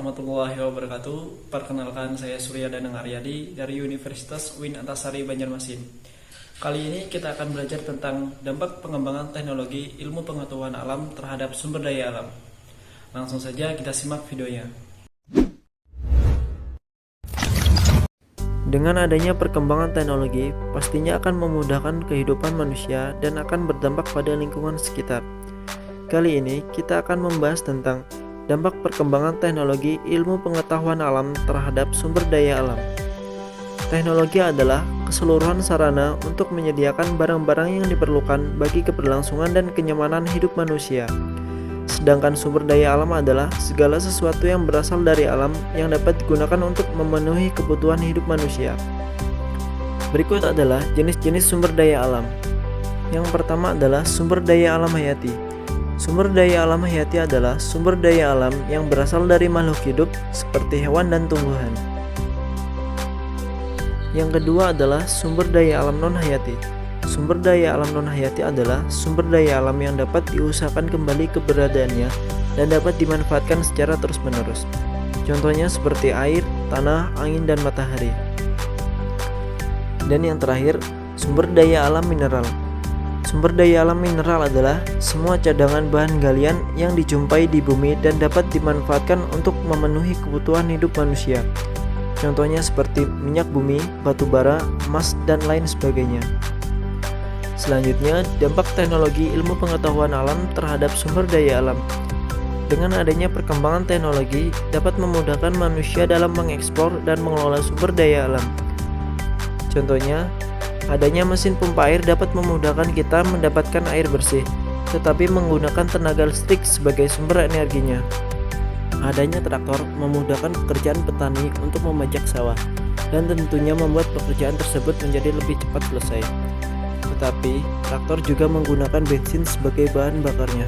warahmatullahi wabarakatuh. Perkenalkan, saya Surya Danang Aryadi dari Universitas UIN Antasari Banjarmasin. Kali ini kita akan belajar tentang dampak pengembangan teknologi ilmu pengetahuan alam terhadap sumber daya alam. Langsung saja kita simak videonya. Dengan adanya perkembangan teknologi, pastinya akan memudahkan kehidupan manusia dan akan berdampak pada lingkungan sekitar. Kali ini kita akan membahas tentang dampak perkembangan teknologi ilmu pengetahuan alam terhadap sumber daya alam. Teknologi adalah keseluruhan sarana untuk menyediakan barang-barang yang diperlukan bagi keberlangsungan dan kenyamanan hidup manusia. Sedangkan sumber daya alam adalah segala sesuatu yang berasal dari alam yang dapat digunakan untuk memenuhi kebutuhan hidup manusia. Berikut adalah jenis-jenis sumber daya alam. Yang pertama adalah sumber daya alam hayati. Sumber daya alam hayati adalah sumber daya alam yang berasal dari makhluk hidup seperti hewan dan tumbuhan. Yang kedua adalah sumber daya alam non-hayati. Sumber daya alam non-hayati adalah sumber daya alam yang dapat diusahakan kembali keberadaannya dan dapat dimanfaatkan secara terus-menerus. Contohnya seperti air, tanah, angin, dan matahari. Dan yang terakhir, sumber daya alam mineral. Sumber daya alam mineral adalah semua cadangan bahan galian yang dijumpai di bumi dan dapat dimanfaatkan untuk memenuhi kebutuhan hidup manusia. Contohnya seperti minyak bumi, batu bara, emas, dan lain sebagainya. Selanjutnya, dampak teknologi ilmu pengetahuan alam terhadap sumber daya alam. Dengan adanya perkembangan teknologi dapat memudahkan manusia dalam mengekspor dan mengelola sumber daya alam. Contohnya, adanya mesin pompa air dapat memudahkan kita mendapatkan air bersih, tetapi menggunakan tenaga listrik sebagai sumber energinya. Adanya traktor memudahkan pekerjaan petani untuk membajak sawah, dan tentunya membuat pekerjaan tersebut menjadi lebih cepat selesai. Tetapi, traktor juga menggunakan bensin sebagai bahan bakarnya.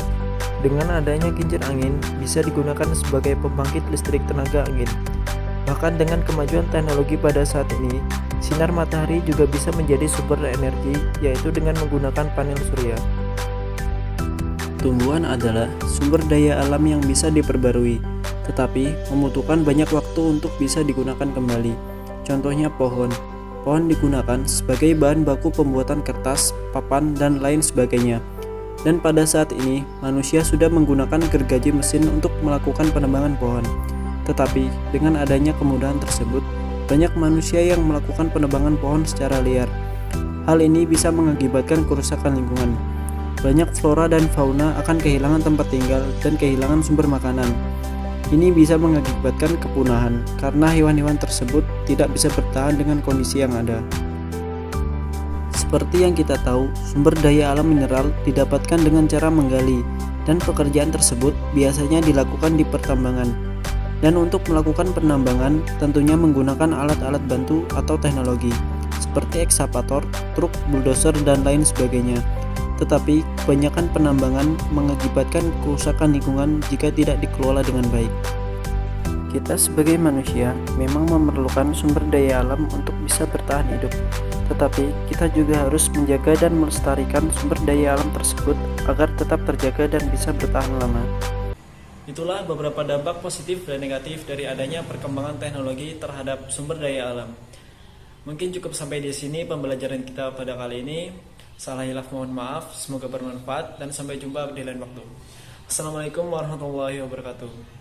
Dengan adanya kincir angin, bisa digunakan sebagai pembangkit listrik tenaga angin. Bahkan dengan kemajuan teknologi pada saat ini, sinar matahari juga bisa menjadi sumber energi, yaitu dengan menggunakan panel surya. Tumbuhan adalah sumber daya alam yang bisa diperbarui, tetapi membutuhkan banyak waktu untuk bisa digunakan kembali. Contohnya pohon. Pohon digunakan sebagai bahan baku pembuatan kertas, papan, dan lain sebagainya. Dan pada saat ini, manusia sudah menggunakan gergaji mesin untuk melakukan penebangan pohon. Tetapi, dengan adanya kemudahan tersebut, banyak manusia yang melakukan penebangan pohon secara liar. Hal ini bisa mengakibatkan kerusakan lingkungan. Banyak flora dan fauna akan kehilangan tempat tinggal dan kehilangan sumber makanan. Ini bisa mengakibatkan kepunahan karena hewan-hewan tersebut tidak bisa bertahan dengan kondisi yang ada. Seperti yang kita tahu, sumber daya alam mineral didapatkan dengan cara menggali, dan pekerjaan tersebut biasanya dilakukan di pertambangan. Dan untuk melakukan penambangan tentunya menggunakan alat-alat bantu atau teknologi seperti ekskavator, truk, bulldozer, dan lain sebagainya. Tetapi kebanyakan penambangan mengakibatkan kerusakan lingkungan jika tidak dikelola dengan baik. Kita sebagai manusia memang memerlukan sumber daya alam untuk bisa bertahan hidup. Tetapi kita juga harus menjaga dan melestarikan sumber daya alam tersebut agar tetap terjaga dan bisa bertahan lama. Itulah beberapa dampak positif dan negatif dari adanya perkembangan teknologi terhadap sumber daya alam. Mungkin cukup sampai di sini pembelajaran kita pada kali ini. Salah hilaf mohon maaf, semoga bermanfaat dan sampai jumpa di lain waktu. Assalamualaikum warahmatullahi wabarakatuh.